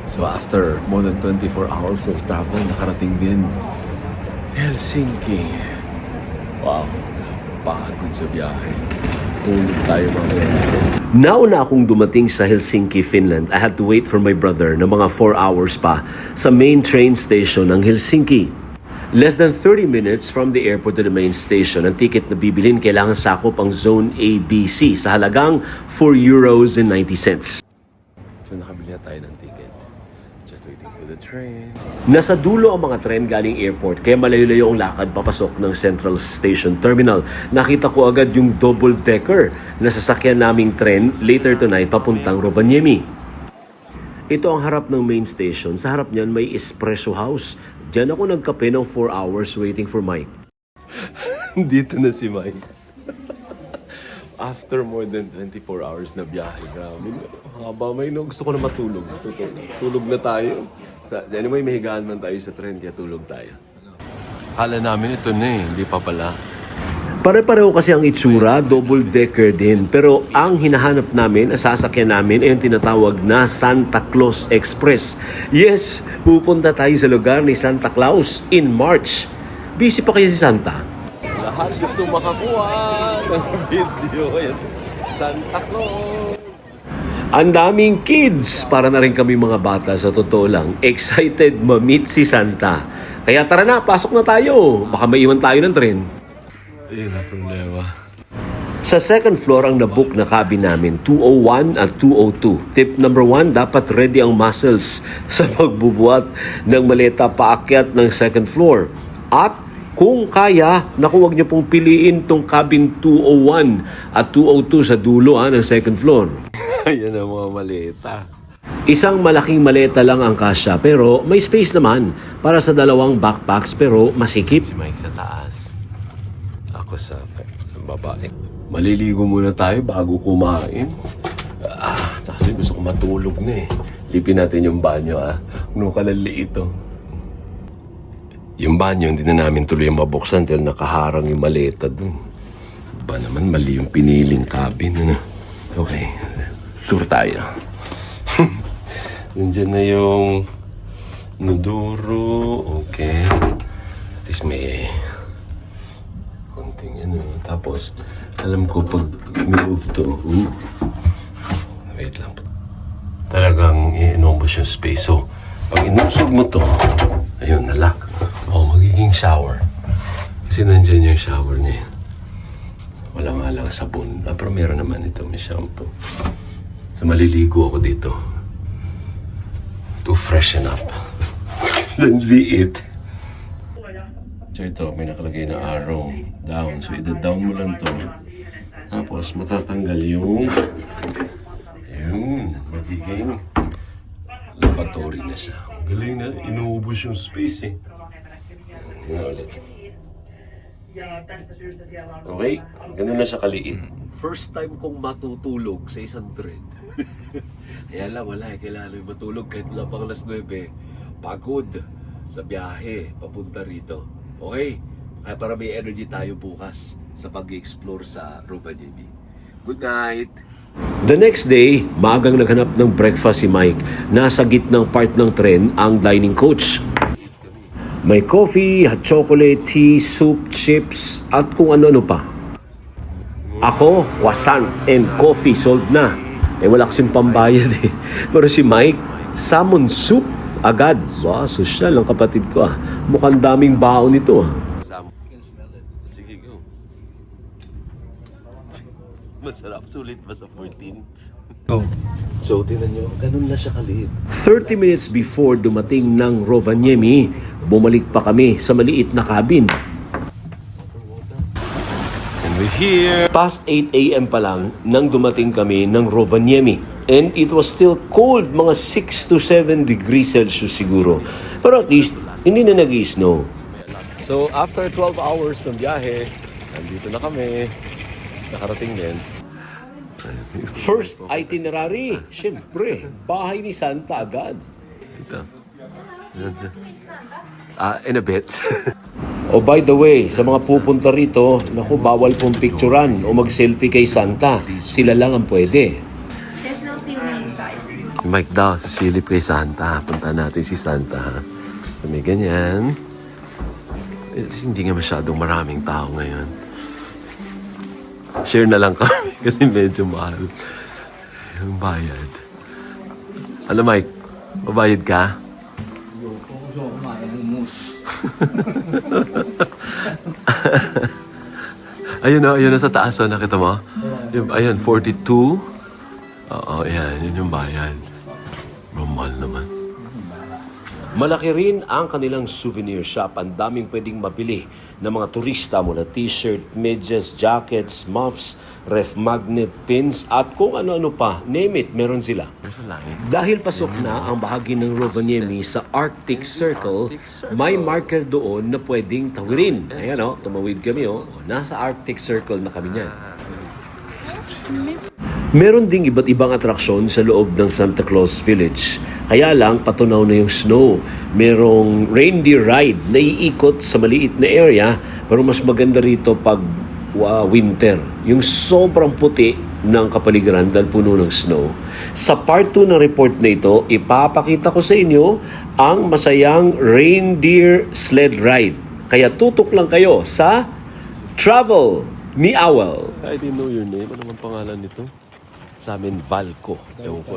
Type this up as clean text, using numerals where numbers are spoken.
So after more than 24 hours of travel, nakarating din Helsinki. Wow, pagod sa biyahe. Tulog tayo mamaya. Nauna akong dumating sa Helsinki, Finland. I had to wait for my brother na mga 4 hours pa sa main train station ng Helsinki. Less than 30 minutes from the airport to the main station, ang ticket na bibilin kailangan sakop ang Zone A, B, C sa halagang €4.90. So nakabili na tayo ng ticket. Just waiting for the train. Nasa dulo ang mga tren galing airport kaya malayo-layo ang lakad papasok ng Central Station Terminal. Nakita ko agad yung double-decker na sasakyan naming tren later tonight papuntang Rovaniemi. Ito ang harap ng main station. Sa harap niyan may espresso house. Diyan ako nagkape ng 4 hours waiting for Mike. Dito na si Mike. After more than 24 hours na biyahe, grabe. Haba may no. Gusto ko na matulog. Tulog na tayo. Anyway, may higaan man tayo sa tren, kaya tulog tayo. Kala namin ito na hindi pa pala. Pare-pareho kasi ang itsura, double-decker din. Pero ang hinahanap namin, ang sasakyan namin, ay yung tinatawag na Santa Claus Express. Yes, pupunta tayo sa lugar ni Santa Claus in March. Busy pa kaya si Santa? Lahat gusto makakuha ng video. Ayan, Santa Claus. Ang daming kids, para na rin kami mga bata sa totoo lang, excited ma-meet si Santa. Kaya tara na, pasok na tayo. Baka maiwan tayo ng tren. Ayun na problema. Sa second floor ang nabook na cabin namin, 201 at 202. Tip number 1, dapat ready ang muscles sa pagbubuhat ng maleta paakyat ng second floor. At kung kaya, naku, huwag niyo pong piliin tong cabin 201 at 202 sa dulo ng second floor. Ayan ang mga maleta. Isang malaking maleta lang ang kasya pero may space naman para sa dalawang backpacks pero masikip. Si Mike sa taas. Ako sa babae. Maliligo muna tayo bago kumain. Kasi gusto ko matulog na eh. Lipin natin yung banyo Ano kalali ito. Yung banyo, hindi na namin tuloy mabuksan dahil nakaharang yung maleta dun. Ba naman, mali yung piniling cabin. Okay, tour tayo. Nandiyan na yung nuduro. Okay. At least may konting Tapos, alam ko pag move to, wait lang. Talagang i-enormous yung space. So, pag inusog mo to, ayun, nalock. Magiging shower. Kasi nandyan yung shower niya. Wala nga lang sabon. Pero meron naman ito, may shampoo. So, maliligo ako dito. To freshen up. Liit. So ito, may nakalagay na arrow down. So ida-down mo lang to. Tapos matatanggal yung magiging lavatory na siya. Galing na, inuubos yung space eh. Ulit. Okay, ganun na siya kaliit. First time kong matutulog sa isang tren. Kaya lang, wala kailangan matulog kahit wala pang alas 9. Pagod sa biyahe papunta rito. Okay? Kaya para may energy tayo bukas sa pag-explore sa Rovaniemi. Good night! The next day, maagang naghanap ng breakfast si Mike. Nasa gitnang part ng tren ang dining coach. May coffee, hot chocolate, tea, soup, chips, at kung ano-ano pa. Ako, croissant and coffee sold na. Wala kasing pambayad eh. Pero si Mike, salmon soup agad. Wow, social ang kapatid ko Mukhang daming baon nito Sige, go. Masarap. Sulit ba sa 14? Go. So, tinan nyo, ganun na siya kaliit. 30 minutes before dumating ng Rovaniemi, bumalik pa kami sa maliit na cabin. And we're here. Past 8 a.m. pa lang nang dumating kami ng Rovaniemi. And it was still cold, mga 6 to 7 degrees Celsius siguro. Pero at least, hindi na nag-i-snow. So, after 12 hours ng biyahe, nandito na kami. Nakarating din. First itinerary, syempre, bahay ni Santa agad. Ito. In a bit. Oh, by the way, sa mga pupunta rito, naku, bawal pong picturean o mag-selfie kay Santa. Sila lang ang pwede. There's no filming inside. Mike daw, susilip kay Santa. Punta natin si Santa. Kami ganyan. Hindi nga masyadong maraming tao ngayon. Share na lang kami kasi medyo mahal. Yung bayad. Ano Mike? Mabayad ka? Gusto ko kumain ng mousse. Ayun na sa taas. Nakita mo? Ayun, 42. Oo, yan. Yun yung bayad. Mahal naman. Malaki rin ang kanilang souvenir shop. Ang daming pwedeng mabili ng mga turista mula t-shirt, medyas, jackets, muffs, ref magnet, pins, at kung ano-ano pa. Name it, meron sila. Dahil pasok na ang bahagi ng Rovaniemi sa Arctic Circle, may marker doon na pwedeng tawirin. Ayan tumawid kami Nasa Arctic Circle na kami niyan. Meron ding iba't ibang atraksyon sa loob ng Santa Claus Village. Kaya lang, patunaw na yung snow. Merong reindeer ride na iikot sa maliit na area, pero mas maganda rito pag winter. Yung sobrang puti ng kapaligiran dahil puno ng snow. Sa part 2 ng report na ito, ipapakita ko sa inyo ang masayang reindeer sled ride. Kaya tutok lang kayo sa Travel ni Awel. I didn't know your name. Ano ang pangalan nito? Sa amin, Valco. Ewan ko.